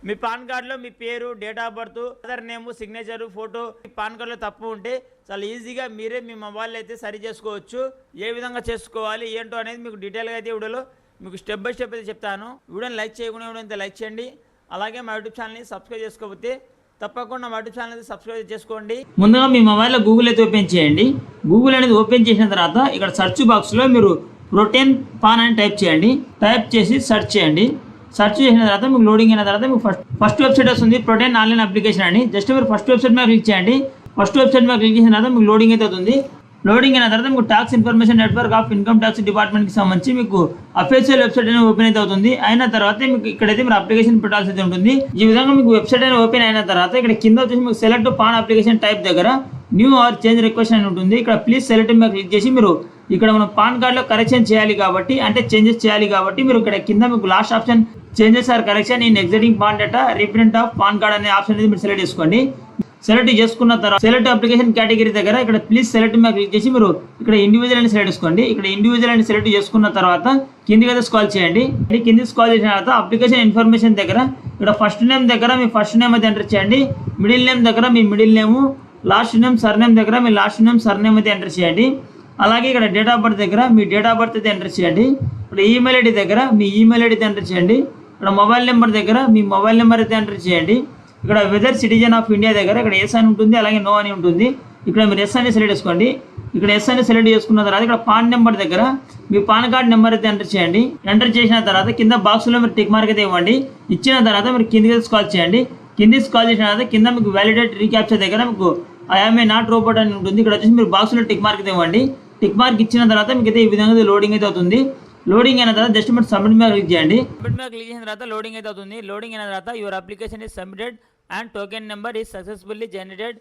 మీ pan కార్డులో మీ పేరు, date of birth, Aadhaar name, signature, photo pan కార్డులో తప్పు ఉంటే చాలా ఈజీగా మీరే మీ మొబైల్ అయితే సరి చేసుకోవచ్చు. ఏ విధంగా చేసుకోవాలి ఏంటో అనేది మీకు డీటెయిల్గా అయితే వీడియోలో మీకు స్టెప్ బై స్టెప్ అయితే చెప్తాను. వీడియోని లైక్ చేయకుండా లైక్ చేయండి. అలాగే మా యూట్యూబ్ ఛానల్ని సబ్స్క్రైబ్ చేసుకోకపోతే తప్పకుండా మా యూట్యూబ్ ఛానల్ అయితే సబ్స్క్రైబ్ చేసుకోండి. ముందుగా మీ మొబైల్లో గూగుల్ అయితే ఓపెన్ చేయండి. గూగుల్ అనేది ఓపెన్ చేసిన తర్వాత ఇక్కడ సెర్చ్ బాక్స్లో మీరు ప్రోటీన్ పాన్ అని టైప్ చేయండి. టైప్ చేసి సెర్చ్ చేయండి. సెర్చ్ చేసిన తర్వాత మీకు లోడింగ్ అయిన తర్వాత మీకు ఫస్ట్ వెబ్సైట్ వస్తుంది, ప్రోటీన్ ఆన్లైన్ అప్లికేషన్ అని. జస్ట్ మీరు ఫస్ట్ వెబ్సైట్ మీద క్లిక్ చేయండి. ఫస్ట్ వెబ్సైట్ మీద క్లిక్ చేసిన తర్వాత మీకు లోడింగ్ అయితే అవుతుంది. లోడింగ్ అయిన తర్వాత మీకు tax information network of income tax డిపార్ట్మెంట్కి సంబంధించి మీకు అఫీషియల్ వెబ్సైట్ అనేది ఓపెన్ అయితే అవుతుంది. అయిన తర్వాత మీకు ఇక్కడైతే మీరు అప్లికేషన్ పెట్టాల్సి అయితే ఉంటుంది. ఈ విధంగా మీకు వెబ్సైట్ అనేది ఓపెన్ అయిన తర్వాత ఇక్కడ కింద వచ్చేసి మీకు సెలెక్ట్ పాన్ అప్లికేషన్ టైప్ దగ్గర న్యూ ఆర్ చేంజ్ రిక్వెస్ట్ అని ఉంటుంది. ఇక్కడ ప్లీజ్ సెలెక్ట్ మీద క్లిక్ చేసి మీరు ఇక్కడ మనం పాన్ కార్డులో కరెక్షన్ చేయాలి కాబట్టి అంటే చేంజెస్ చేయాలి కాబట్టి మీరు ఇక్కడ కింద మీకు last option changes or correction in existing pan data reprint of pan card అనే ఆప్షన్ అనేది మీరు సెలెక్ట్ చేసుకోండి. సెలెక్ట్ చేసుకున్న తర్వాత సెలెక్ట్ అప్లికేషన్ కేటగిరీ దగ్గర ఇక్కడ ప్లీజ్ సెలెక్ట్ మీద క్లిక్ చేసి మీరు ఇక్కడ ఇండివిజువల్ అని సెలెక్ట్ చేసుకోండి. ఇక్కడ ఇండివిజువల్ అని సెలెక్ట్ చేసుకున్న తర్వాత కిందికి అయితే స్కాల్ చేయండి. కింది స్కాల్ చేసిన తర్వాత అప్లికేషన్ ఇన్ఫర్మేషన్ దగ్గర ఇక్కడ ఫస్ట్ నేమ్ దగ్గర మీ ఫస్ట్ నేమ్ అయితే ఎంటర్ చేయండి. మిడిల్ నేమ్ దగ్గర మీ middle name, last name surname దగ్గర మీ లాస్ట్ నేమ్ సర్ నేమ్ అయితే ఎంటర్ చేయండి. అలాగే ఇక్కడ డేట్ ఆఫ్ బర్త్ దగ్గర మీ డేట్ ఆఫ్ బర్త్ అయితే ఎంటర్ చేయండి. ఇక్కడ ఈమెయిల్ ఐడి దగ్గర మీ ఈమెయిల్ ఐడి అయితే ఎంటర్ చేయండి. ఇక్కడ మొబైల్ నెంబర్ దగ్గర మీ మొబైల్ నెంబర్ అయితే ఎంటర్ చేయండి. ఇక్కడ వెదర్ సిటిజన్ ఆఫ్ ఇండియా దగ్గర ఇక్కడ ఎస్ అని ఉంటుంది, అలాగే నో అని ఉంటుంది. ఇక్కడ మీరు ఎస్ అని సెలెక్ట్ చేసుకోండి. ఇక్కడ ఎస్ అని సెలెక్ట్ చేసుకున్న తర్వాత ఇక్కడ పాన్ నెంబర్ దగ్గర మీ పాన్ కార్డ్ నెంబర్ అయితే ఎంటర్ చేయండి. ఎంటర్ చేసిన తర్వాత కింద బాక్స్లో మీరు టిక్ మార్క్ అయితే ఇవ్వండి. ఇచ్చిన తర్వాత మీరు కిందికి స్కాల్ చేయండి. కిందికి స్కాల్ చేసిన తర్వాత కింద మీకు వ్యాలిడేట్ రీక్యాప్చర్ దగ్గర మీకు ఐఎమ్ ఏ నాట్ రోబోట్ అని ఉంటుంది. ఇక్కడ వచ్చేసి మీరు బాక్స్లో టిక్ మార్క్ అయితే ఇవ్వండి. టిక్ మార్క్ ఇచ్చిన తర్వాత మీకు అయితే ఈ విధంగా లోడింగ్ అయితే అవుతుంది. లోడింగ్ అయిన తర్వాత జస్ట్ మీరు సబ్మిట్ మీద క్లిక్ చేయండి. సబ్మిట్ మీద క్లిక్ చేసిన తర్వాత లోడింగ్ అయితే అవుతుంది. లోడింగ్ అయిన తర్వాత your application is submitted and token number is successfully generated,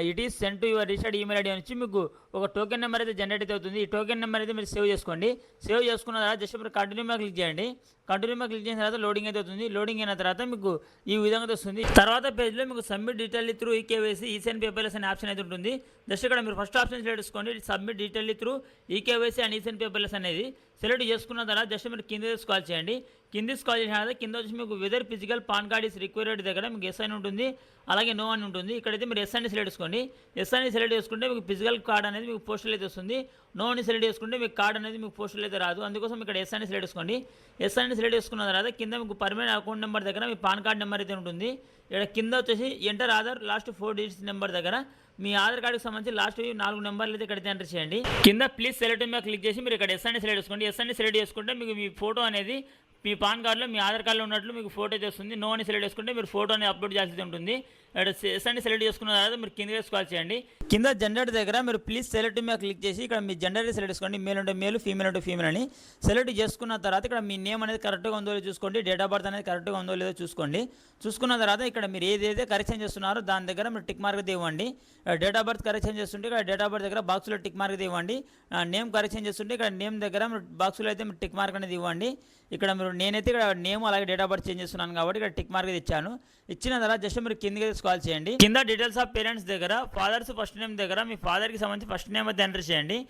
it is send to your registered email ID నుంచి మీకు ఒక టోకెన్ నెంబర్ అయితే జనరేట్ అయితే అవుతుంది. ఈ టోకెన్ నెంబర్ అయితే మీరు సేవ్ చేసుకోండి. సేవ్ చేసుకున్న తర్వాత జస్ట్ మీరు కంటిన్యూ మీద క్లిక్ చేయండి. కంటిన్యూ మీద క్లిక్ చేసిన తర్వాత లోడింగ్ అయితే అవుతుంది. లోడింగ్ అయిన తర్వాత మీకు ఈ విధంగా వస్తుంది. తర్వాత పేజ్లో మీకు submit detailly through eKYC ECN paperless అనే ఆప్షన్ అయితే ఉంటుంది. జస్ట్ ఇక్కడ మీరు ఫస్ట్ ఆప్షన్ సెలెక్ట్ చేసుకోండి, submit detailly through eKYC and ECN paperless అనేది సెలెక్ట్ చేసుకున్న తర్వాత జస్ట్ మీరు కింద స్కాల్ చేయండి. కింది స్కాల్ చేసిన తర్వాత కింద వచ్చి మీకు whether physical pan card is required దగ్గర మీకు ఎస్ అని ఉంటుంది, అలాగే నో అని ఉంటుంది. ఇక్కడైతే మీరు ఎస్ అని సెలెక్ట్ చేసుకోండి. ఎస్ అని సెలెక్ట్ చేసుకుంటే మీకు ఫిజికల్ కార్డ్ అనేది మీకు పోస్టల్ అయితే వస్తుంది. నో అని సెలెక్ట్ చేసుకుంటే మీకు కార్డ్ అనేది మీకు పోస్టల్ అయితే రాదు. అందుకోసం ఇక్కడ ఎస్ అని సెలెక్ట్ చేసుకోండి. ఎస్ అని సెలెక్ట్ చేసుకున్న తర్వాత కింద మీకు పర్మనెంట్ అకౌంట్ నెంబర్ దగ్గర మీ పాన్ కార్డ్ నెంబర్ అయితే ఉంటుంది. ఇక్కడ కింద వచ్చేసి enter Aadhaar last 4 digits number దగ్గర మీ ఆధార్ కార్డుకి సంబంధించి లాస్ట్ 4 నెంబర్లు అయితే ఇక్కడ ఎంటర్ చేయండి. కింద ప్లీజ్ సెలెక్ట్ మీద క్లిక్ చేసి మీరు ఇక్కడ ఎస్ అని సెలెక్ట్ చేసుకోండి. ఎస్ అని సెలెక్ట్ చేసుకుంటే మీకు మీ ఫోటో అనేది మీ పాన్ కార్డులో మీ ఆధార్ కార్డులో ఉన్నట్లు మీకు ఫోటో అయితే వస్తుంది. నో అని సెలెక్ట్ చేసుకుంటే మీరు ఫోటో అనేది అప్లోడ్ చేయాల్సి ఉంటుంది. ఎస్ అని సెలెక్ట్ చేసుకున్న తర్వాత మీరు కింద స్కాల్ చేయండి. కింద జెండర్ దగ్గర మీరు ప్లీజ్ సెలెక్ట్ మీద క్లిక్ చేసి ఇక్కడ మీ జెండర్ సెలెక్ట్ చేసుకోండి. మేల్ ఉంటే మేల్, ఫీమేల్ ఉంటే ఫీమేల్ అని సెలెక్ట్ చేసుకున్న తర్వాత ఇక్కడ మీ నేమ్ అనేది కరెక్ట్గా ఉందో లేదో చూసుకోండి. డేట్ ఆఫ్ బర్త్ అనేది కరెక్ట్గా ఉందో లేదో చూసుకోండి. చూసుకున్న తర్వాత ఇక్కడ మీరు ఏదైతే కరెక్షన్ చేస్తున్నారో దాని దగ్గర మీరు టిక్ మార్క్ అయితే ఇవ్వండి. డేట్ ఆఫ్ బర్త్ కరెక్షన్ చేస్తుంటే ఇక్కడ డేట్ ఆఫ్ బర్త్ దగ్గర బాక్స్లో టిక్ మార్క్ అయితే ఇవ్వండి. నేమ్ కరెక్షన్ చేస్తుంటే ఇక్కడ నేమ్ దగ్గర మీరు బాక్స్లో అయితే మీరు టిక్ మార్క్ అనేది ఇవ్వండి. ఇక్కడ మీరు నేనైతే ఇక్కడ నేమ్ అలాగే డేట్ ఆఫ్ బర్త్ చేంజ్ చేస్తున్నాను కాబట్టి ఇక్కడ టిక్ మార్క్ అయితే ఇచ్చాను. ఇచ్చిన తర్వాత జస్ట్ మీరు కిందకి స్కాల్ చేయండి. కింద డీటెయిల్స్ ఆఫ్ పేరెంట్స్ దగ్గర ఫాదర్స్ ఫస్ట్ నేమ్ దగ్గర మీ ఫాదర్కి సంబంధించి ఫస్ట్ నేమ్ అయితే ఎంటర్ చేయండి.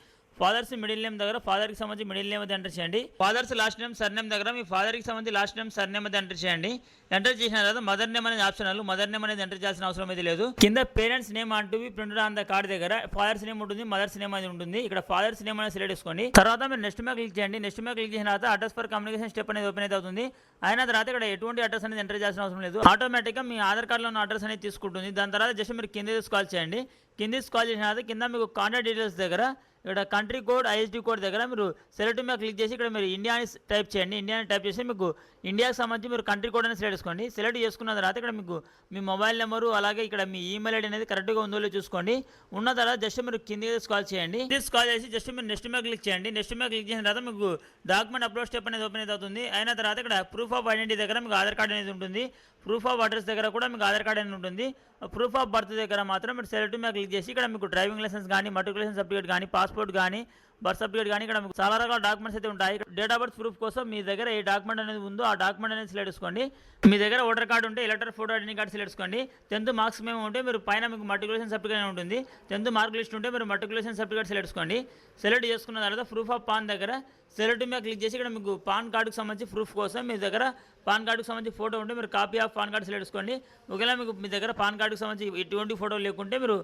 ఫాదర్స్ మిడిల్ నేమ్ దగ్గర ఫాదర్కి సంబంధించి మిడిల్ నేమ్ అయితే ఎంటర్ చేయండి. Father's last name surname దగ్గర మీ ఫాదర్కి సంబంధించి లాస్ట్ నేమ్ సర్ నేమ్ అయితే ఎంటర్ చేయండి. ఎంటర్ చేసిన తర్వాత మదర్ నేమ్ అనేది ఆప్షనల్, మదర్ నేమ్ అనేది ఎంటర్ చేయాల్సిన అవసరం అయితే లేదు. కింద పేరెంట్స్ నేమ్ అంటూ ప్రింటెడ్ ఆన్ ద కార్డ్ దగ్గర ఫాదర్స్ నేమ్ ఉంటుంది, మదర్స్ నేమ్ అనేది ఉంటుంది. ఇక్కడ ఫాదర్స్ నేమ్ అనేది సెలెక్ట్ చేసుకోండి. తర్వాత మీరు నెక్స్ట్ మీద క్లిక్ చేయండి. నెక్స్ట్ మీద క్లిక్ చేసిన తర్వాత అడ్రస్ ఫర్ కమ్యూనికేషన్ స్టెప్ అనేది ఓపెన్ అయితే అవుతుంది. అయిన తర్వాత ఇక్కడ ఎటువంటి అడ్రస్ అనేది ఎంటర్ చేయాల్సిన అవసరం లేదు. ఆటోమేటిక్గా మీ ఆధార్ కార్డులో ఉన్న అడ్రస్ అనేది తీసుకుంటుంది. దాని తర్వాత జస్ట్ మీరు కింద స్కాల్ చేయండి. కింద స్కాల్ చేసిన తర్వాత కింద మీకు కాంటాక్ట్ డీటెయిల్స్ దగ్గర ఇక్కడ కంట్రీ కోడ్ ఐఎస్డి కోడ్ దగ్గర మీరు సెలెక్ట్ మీద క్లిక్ చేసి ఇక్కడ మీరు ఇండియా అని టైప్ చేయండి. ఇండియా అని టైప్ చేసి మీకు ఇండియాకి సంబంధించి మీరు కంట్రీ కోడ్ అని సెలెక్ట్ చేసుకోండి. సెలెక్ట్ చేసుకున్న తర్వాత ఇక్కడ మీకు మీ మొబైల్ నెంబరు అలాగే ఇక్కడ మీ ఈమెయిల్ ఐడి అనేది కరెక్ట్గా ఉందో లేదో చూసుకోండి. ఉన్న తర్వాత జస్ట్ మీరు కింద స్కాల్ చేయండి. స్కాల్ చేసి జస్ట్ మీరు నెక్స్ట్ మీద క్లిక్ చేయండి. నెక్స్ట్ మీద క్లిక్ చేసిన తర్వాత మీకు డాక్యుమెంట్ అప్లోడ్ స్టెప్ అనేది ఓపెన్ అయితే అవుతుంది. అయిన తర్వాత ఇక్కడ ప్రూఫ్ ఆఫ్ ఐడెంటిటీ దగ్గర మీకు ఆధార్ కార్డ్ అనేది ఉంటుంది. ప్రూఫ్ ఆఫ్ అడ్రస్ దగ్గర కూడా మీకు ఆధార్ కార్డ్ అనేది ఉంటుంది. ప్రూఫ్ ఆఫ్ బర్త్ దగ్గర మాత్రం మీరు సెలెక్ట్ మీద క్లిక్ చేసి ఇక్కడ మీకు డ్రైవింగ్ లైసెన్స్ కానీ, మెట్రికులేషన్ సర్టిఫికేట్ కానీ, పాస్పోర్ట్ కానీ, బర్త్ సర్టిఫికేట్ కానీ ఇక్కడ మీకు చాలా రకాల డాక్యుమెంట్స్ అయితే ఉంటాయి. డేట్ ఆఫ్ బర్త్ ప్రూఫ్ కోసం మీ దగ్గర ఏ డాక్యుమెంట్ అనేది ఉందో ఆ డాక్యుమెంట్ అనేది సెలెక్ట్ చేసుకోండి. మీ దగ్గర ఓటర్ కార్డు ఉంటే ఎలక్టర్ ఫోటో ఐడెంటిటీ కార్డు సెలెక్ట్ చేసుకోండి. 10th మార్క్స్ మేము ఉంటే మీరు పైన మీకు మెట్రికులేషన్ సర్టిఫికేట్ ఉంటుంది. 10th మార్క్ లిస్ట్ ఉంటే మీరు మెట్రికులేషన్ సర్టిఫికేట్ సెలెక్ట్ చేసుకోండి. సెలెక్ట్ చేసుకున్న తర్వాత ప్రూఫ్ ఆఫ్ పాన్ దగ్గర సెలెక్ట్ మీద క్లిక్ చేసి ఇక్కడ మీకు పాన్ కార్డుకి సంబంధించి ప్రూఫ్ కోసం మీ దగ్గర పాన్ కార్డుకు సంబంధించి ఫోటో ఉంటే మీరు copy of pan card select చేసుకోండి. ఒకవేళ మీకు మీ దగ్గర పాన్ కార్డుకు సంబంధించి ఎటువంటి ఫోటో లేకుంటే మీరు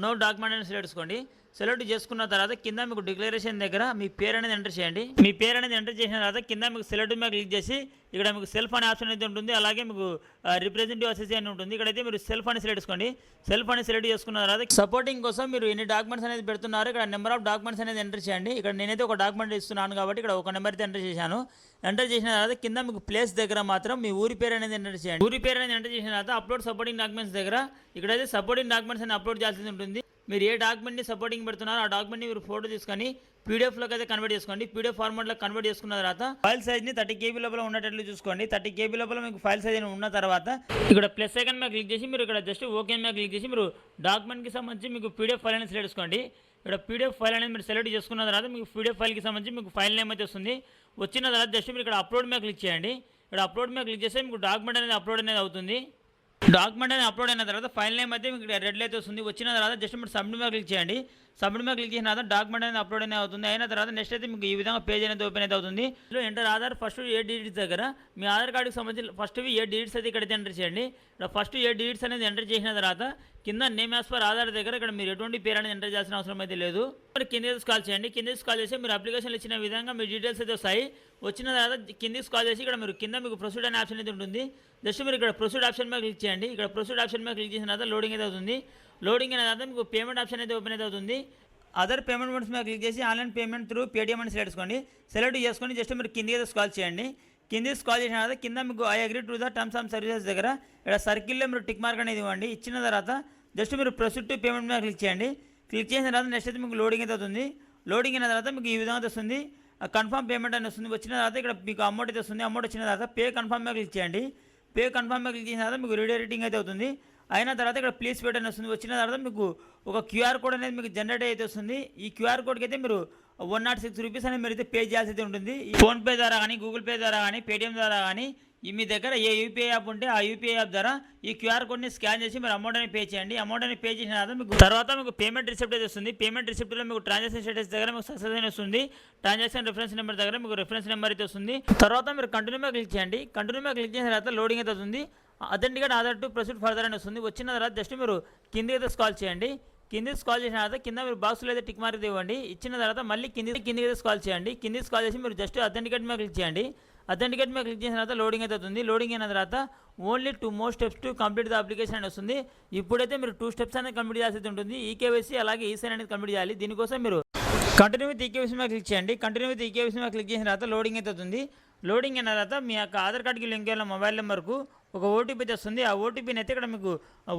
నో డాక్యుమెంట్ అని సెలెక్ట్ చేసుకోండి. సెలెక్ట్ చేసుకున్న తర్వాత కింద మీకు డిక్లరేషన్ దగ్గర మీ పేరు అనేది ఎంటర్ చేయండి. మీ పేరు అనేది ఎంటర్ చేసిన తర్వాత కింద మీకు సెలెక్ట్ మీద క్లిక్ చేసి ఇక్కడ మీకు సెల్ఫ్ అనే ఆప్షన్ అయితే ఉంటుంది. అలాగే మీకు రిప్రజెంటేటివ్ అసెస్ అని ఉంటుంది. ఇక్కడైతే మీరు సెల్ఫ్ అని సెలెక్ట్ చేసుకోండి. సెల్ఫ్ అని సెలెక్ట్ చేసుకున్న తర్వాత సపోర్టింగ్ కోసం మీరు ఎన్ని డాక్యుమెంట్స్ అనేది పెడుతున్నారు ఇక్కడ నెంబర్ ఆఫ్ డాక్యుమెంట్స్ అనేది ఎంటర్ చేయండి. ఇక్కడ నేనైతే ఒక డాక్యుమెంట్ ఇస్తున్నాను కాబట్టి ఇక్కడ ఒక నెంబర్ అయితే ఎంటర్ చేశాను. ఎంటర్ చేసిన తర్వాత కింద మీకు ప్లేస్ దగ్గర మాత్రం మీ ఊరి పేరు అనేది ఎంటర్ చేయండి. ఊరి పేరు అనేది ఎంటర్ చేసిన తర్వాత అప్లోడ్ సపోర్టింగ్ డాక్యుమెంట్స్ దగ్గర ఇక్కడైతే సపోర్టింగ్ డాక్యుమెంట్స్ అని అప్లోడ్ చేయాల్సి ఉంటుంది. మీరు ఏ డాక్యుమెంట్ని సపోర్టింగ్ పెడుతున్నారో ఆ డాక్యుమెంట్ని మీరు ఫోటో తీసుకొని పీడిఎఫ్లోకి అయితే కన్వర్ట్ చేసుకోండి. పీడిఎఫ్ ఫార్మాట్లో కన్వర్ట్ చేసుకున్న తర్వాత ఫైల్ సైజ్ని 30 KB లోపల ఉండేటట్లు చూసుకోండి. 30 KB లోపల మీకు ఫైల్ సైజ్ ఉన్న తర్వాత ఇక్కడ ప్లస్ ఐకాన్ మీద క్లిక్ చేసి మీరు ఇక్కడ జస్ట్ ఓకే మీద క్లిక్ చేసి మీరు డాక్యుమెంట్కి సంబంధించి మీకు పీడిఎఫ్ ఫైల్ అనేది సెలెక్ట్ చేసుకోండి. ఇక్కడ పీడిఎఫ్ ఫైల్ అనేది మీరు సెలెక్ట్ చేసుకున్న తర్వాత మీకు పీడిఎఫ్ ఫైల్కి సంబంధించి మీకు ఫైల్ నేమ్ అయితే వస్తుంది. వచ్చిన తర్వాత జస్ట్ మీరు ఇక్కడ అప్లోడ్ మీద క్లిక్ చేయండి. ఇక్కడ అప్లోడ్ మీద క్లిక్ చేస్తే మీకు డాక్యుమెంట్ అనేది అప్లోడ్ అనేది అవుతుంది. డాక్యుమెంట్ అనేది అప్లోడ్ అయిన తర్వాత ఫైల్ నేమ్ అయితే మీకు రెడ్లో అయితే వస్తుంది. వచ్చిన తర్వాత జస్ట్ మీరు సబ్మిట్ మీద క్లిక్ చేయండి. సబ్మిట్ మీద క్లిక్ చేసిన తర్వాత డాక్యుమెంట్ అనేది అప్లోడ్ అనేది అవుతుంది. అయిన తర్వాత నెక్స్ట్ అయితే మీకు ఈ విధంగా పేజ్ అనేది ఓపెన్ అయితే అవుతుంది. ఇందులో ఎంటర్ ఆధార్ ఫస్ట్ 8 డిజిట్స్ దగ్గర మీ ఆధార్ కార్డుకి సంబంధించి ఫస్ట్ 8 డిజిట్స్ అయితే ఇక్కడైతే ఎంటర్ చేయండి. ఇక్కడ ఫస్ట్ 8 డిజిట్స్ అనేది ఎంటర్ చేసిన తర్వాత కింద నేమ్ యాజ్ పర్ ఆధార్ దగ్గర ఇక్కడ మీరు ఎటువంటి పేరు అనేది ఎంటర్ చేయాల్సిన అవసరం అయితే లేదు. మరి కింద స్కాల్ చేయండి. కింద స్కాల్ చేసి మీరు అప్లికేషన్లు ఇచ్చిన విధంగా మీ డీటెయిల్స్ అయితే వస్తాయి. వచ్చిన తర్వాత కింద స్కాల్ చేసి ఇక్కడ మీరు కింద మీకు ప్రొసీడ్ అనే ఆప్షన్ అయితే ఉంటుంది. జస్ట్ మీరు ఇక్కడ ప్రొసీడ్ ఆప్షన్ మీద క్లిక్ చేయండి. ఇక్కడ ప్రొసీడ్ ఆప్షన్ మీద క్లిక్ చేసిన తర్వాత లోడింగ్ అయితే అవుతుంది. లోడింగ్ అయిన తర్వాత మీకు పేమెంట్ ఆప్షన్ అయితే ఓపెన్ అయితే అవుతుంది. అదర్ పేమెంట్ మోడ్స్ మీద క్లిక్ చేసి ఆన్లైన్ పేమెంట్ త్రూ పేటీఎం అని సెలెక్ట్ చేసుకోండి. సెలెక్ట్ చేసుకొని జస్ట్ మీరు కింద అయితే స్కాల్ చేయండి. కింద స్కాల్ చేసిన తర్వాత కింద మీకు I agree to the terms and services దగ్గర ఇక్కడ సర్కిల్లో మీరు టిక్ మార్క్ అనేది ఇవ్వండి. ఇచ్చిన తర్వాత జస్ట్ మీరు ప్రొసీడ్ టు పేమెంట్ మీద క్లిక్ చేయండి. క్లిక్ చేసిన తర్వాత నెక్స్ట్ అయితే మీకు లోడింగ్ అయితే అవుతుంది. లోడింగ్ అయిన తర్వాత మీకు ఈ విధంగా వస్తుంది కన్ఫర్మ్ పేమెంట్ అని వస్తుంది. వచ్చిన తర్వాత ఇక్కడ మీకు అమౌంట్ అయితే వస్తుంది. అమౌంట్ వచ్చిన తర్వాత పే కన్ఫర్మ్ మీద క్లిక్ చేయండి. పే కన్ఫర్మ్ మీద క్లిక్ చేసిన తర్వాత మీకు రీడైరెక్టింగ్ అయితే అవుతుంది. అయిన తర్వాత ఇక్కడ ప్లీజ్ పేట్ అని వస్తుంది. వచ్చిన తర్వాత మీకు ఒక క్యూఆర్ కోడ్ అనేది మీకు జనరేట్ అయితే వస్తుంది. ఈ క్యూఆర్ కోడ్కి అయితే మీరు 106 రూపీస్ అనేది మీరు అయితే పే చేయాల్సి అయితే ఉంటుంది. ఫోన్పే ద్వారా కానీ గూగుల్ పే ద్వారా కానీ పేటీఎం ద్వారా కానీ మీ దగ్గర ఏ యూపీఐ యాప్ ఉంటే ఆ యూపీఐ యాప్ ద్వారా ఈ క్యూఆర్ కోడ్ని స్కాన్ చేసి మీరు అమౌంట్ అనేది పే చేయండి. అమౌంట్ అనేది పే చేసిన తర్వాత మీకు పేమెంట్ రిసిప్ట్ అయితే వస్తుంది. పేమెంట్ రిసిప్ట్లో మీకు ట్రాన్సాక్షన్ స్టేటస్ దగ్గర మీకు సక్సెస్ అని వస్తుంది. ట్రాన్సాక్షన్ రిఫరెన్స్ నెంబర్ దగ్గర మీకు రిఫరెన్స్ నెంబర్ అయితే వస్తుంది. తర్వాత మీరు కంటిన్యూ మీద క్లిక్ చేయండి. కంటిన్యూ మీద క్లిక్ చేసిన తర్వాత లోడింగ్ అయితే అవుతుంది. Authenticate Aadhaar to proceed further అని వస్తుంది. వచ్చిన తర్వాత జస్ట్ మీరు కిందకి అయితే స్కాల్ చేయండి. కింది స్కాల్ చేసిన తర్వాత కింద మీరు బాక్స్లో అయితే టిక్ మార్క్ ఇవ్వండి. ఇచ్చిన తర్వాత మళ్ళీ కిందికి అయితే స్కాల్ చేయండి. కింది స్కాల్ చేసి మీరు జస్ట్ అథెంటికేట్ మీద క్లిక్ చేయండి. అథెంటికేట్ మీద క్లిక్ చేసిన తర్వాత లోడింగ్ అయితే అవుతుంది. లోడింగ్ అయిన తర్వాత only 2 more steps to complete the application అని వస్తుంది. ఇప్పుడైతే మీరు 2 స్టెప్స్ అనేది కంప్లీట్ చేయాల్సి ఉంటుంది. ఈకేవైసీ అలాగే ఈసైన్ అనేది కంప్లీట్ చేయాలి. దీనికోసం మీరు కంటిన్యూ విత్ ఈకేవైసీ మీద క్లిక్ చేయండి. కంటిన్యూ విత్ ఈకేవైసీ మీద క్లిక్ చేసిన తర్వాత లోడింగ్ అయితే అవుతుంది. లోడింగ్ అయిన తర్వాత మీ యొక్క ఆధార్ కార్డుకి లింక్ అయిన మొబైల్ నెంబర్కు ఒక ఓటీపీ వస్తుంది. ఆ ఓటీపీని అయితే ఇక్కడ మీకు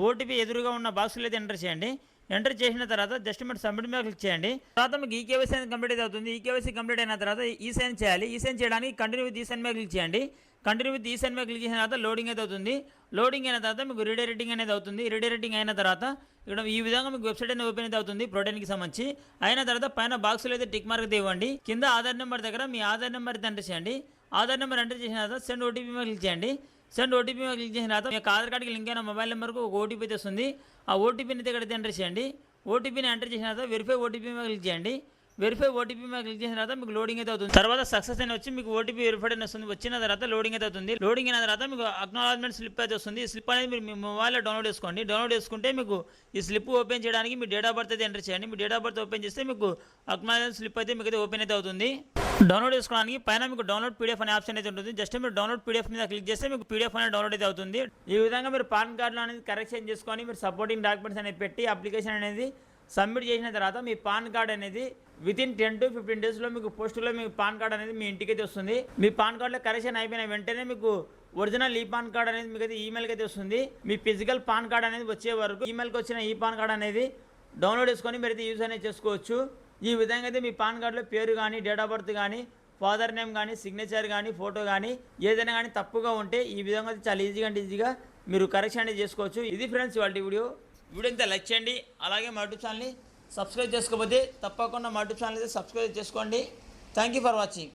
ఓటీపీ ఎదురుగా ఉన్న బాక్స్లో అయితే ఎంటర్ చేయండి. ఎంటర్ చేసిన తర్వాత జస్ట్ మీరు సబ్మిట్ మీద క్లిక్ చేయండి. తర్వాత మీకు ఈకేవైసీ అనేది కంప్లీట్ అవుతుంది. ఈకేవైసీ కంప్లీట్ అయిన తర్వాత ఈసైన్ చేయాలి. ఈసైన్ చేయడానికి కంటిన్యూ విత్ ఈసైన్ మీద క్లిక్ చేయండి. కంటిన్యూ విత్ ఈసైన్ మీద క్లిక్ చేసిన తర్వాత లోడింగ్ అయితే అవుతుంది. లోడింగ్ అయిన తర్వాత మీకు రీడైరెక్టింగ్ అనేది అవుతుంది. రీడైరెక్టింగ్ అయిన తర్వాత ఇక్కడ ఈ విధంగా మీకు వెబ్సైట్ అనేది ఓపెన్ అయితే అవుతుంది ప్రోటీన్కి సంబంధించి. అయిన తర్వాత పైన బాక్స్లో అయితే టిక్ మార్క్ ఇవ్వండి. కింద ఆధార్ నెంబర్ దగ్గర మీ ఆధార్ నెంబర్ అయితే ఎంటర్ చేయండి. ఆధార్ నెంబర్ ఎంటర్ చేసిన తర్వాత సెండ్ ఓటీపీ మీద క్లిక్ చేయండి. సెండ్ ఓటీపీ మీద క్లిక్ చేసిన తర్వాత మీ ఆధార్ కార్డుకి లింక్ అయిన మొబైల్ నెంబర్కు ఒక ఓటీపీ అయితే వస్తుంది. ఆ ఓటీపీని అయితే ఇక్కడ ఎంటర్ చేయండి. ఓటీపీని ఎంటర్ చేసిన తర్వాత వెరిఫై ఓటీపీ మీద క్లిక్ చేయండి. వెరిఫై ఓటీపీ మీద క్లిక్ చేసిన తర్వాత మీకు లోడింగ్ అయితే అవుతుంది. తర్వాత సక్సెస్ అని వచ్చి మీకు ఓటీపీ వెరిఫైడ్ అని వస్తుంది. వచ్చిన తర్వాత లోడింగ్ అయితే అవుతుంది. లోడింగ్ అయిన తర్వాత మీకు అక్నాలజ్మెంట్ స్లిప్ అయితే వస్తుంది. ఈ స్లిప్ అనేది మీరు మీ మొబైల్లో డౌన్లోడ్ చేసుకోండి. డౌన్లోడ్ చేసుకుంటే మీకు ఈ స్లిప్ ఓపెన్ చేయడానికి మీ డేట్ ఆఫ్ బర్త్ అయితే ఎంటర్ చేయండి. మీ డేట్ ఆఫ్ బర్త్ ఓపెన్ చేస్తే మీకు అక్నాలజ్మెంట్ స్లిప్ అయితే మీకు అయితే ఓపెన్ అయితే అవుతుంది. డౌన్లోడ్ చేసుకోవడానికి పైన మీకు డౌన్లోడ్ పీడిఎఫ్ అనే ఆప్షన్ అయితే ఉంటుంది. జస్ట్ మీరు డౌన్లోడ్ పీడిఎఫ్ మీద క్లిక్ చేస్తే మీకు పీడిఎఫ్ అనేది డౌన్లోడ్ అయితే అవుతుంది. ఈ విధంగా మీరు పాన్ కార్డులో అనేది కరెక్షన్ చేసుకొని మీరు సపోర్టింగ్ డాక్యుమెంట్స్ అనేది పెట్టి అప్లికేషన్ అనేది సబ్మిట్ చేసిన తర్వాత మీ పాన్ కార్డ్ అనేది వితిన్ 10 to 15 డేస్లో మీకు పోస్టులో మీ పాన్ కార్డ్ అనేది మీ ఇంటికి అయితే వస్తుంది. మీ పాన్ కార్డులో కరెక్షన్ అయిపోయిన వెంటనే మీకు ఒరిజినల్ ఈ పాన్ కార్డ్ అనేది మీకు అయితే ఈమెయిల్కి అయితే వస్తుంది. మీ ఫిజికల్ పాన్ కార్డ్ అనేది వచ్చే వరకు ఈమెయిల్కి వచ్చిన ఈ పాన్ కార్డ్ అనేది డౌన్లోడ్ చేసుకొని మీరు అయితే యూజ్ అనేది చేసుకోవచ్చు. ఈ విధంగా అయితే మీ పాన్ కార్డులో పేరు కానీ డేట్ ఆఫ్ బర్త్ కానీ ఫాదర్ నేమ్ కానీ సిగ్నేచర్ కానీ ఫోటో కానీ ఏదైనా కానీ తప్పుగా ఉంటే ఈ విధంగా అయితే చాలా ఈజీగా మీరు కరెక్షన్ అనేది చేసుకోవచ్చు. ఇది ఫ్రెండ్స్ వాళ్ళ వీడియో ఇంత లైక్ చేయండి. అలాగే మా యూట్యూబ్ ఛానల్ని సబ్స్క్రైబ్ చేసుకోకపోతే తప్పకుండా మా యూట్యూబ్ ఛానల్ అయితే సబ్స్క్రైబ్ చేసుకోండి. Thank you for watching.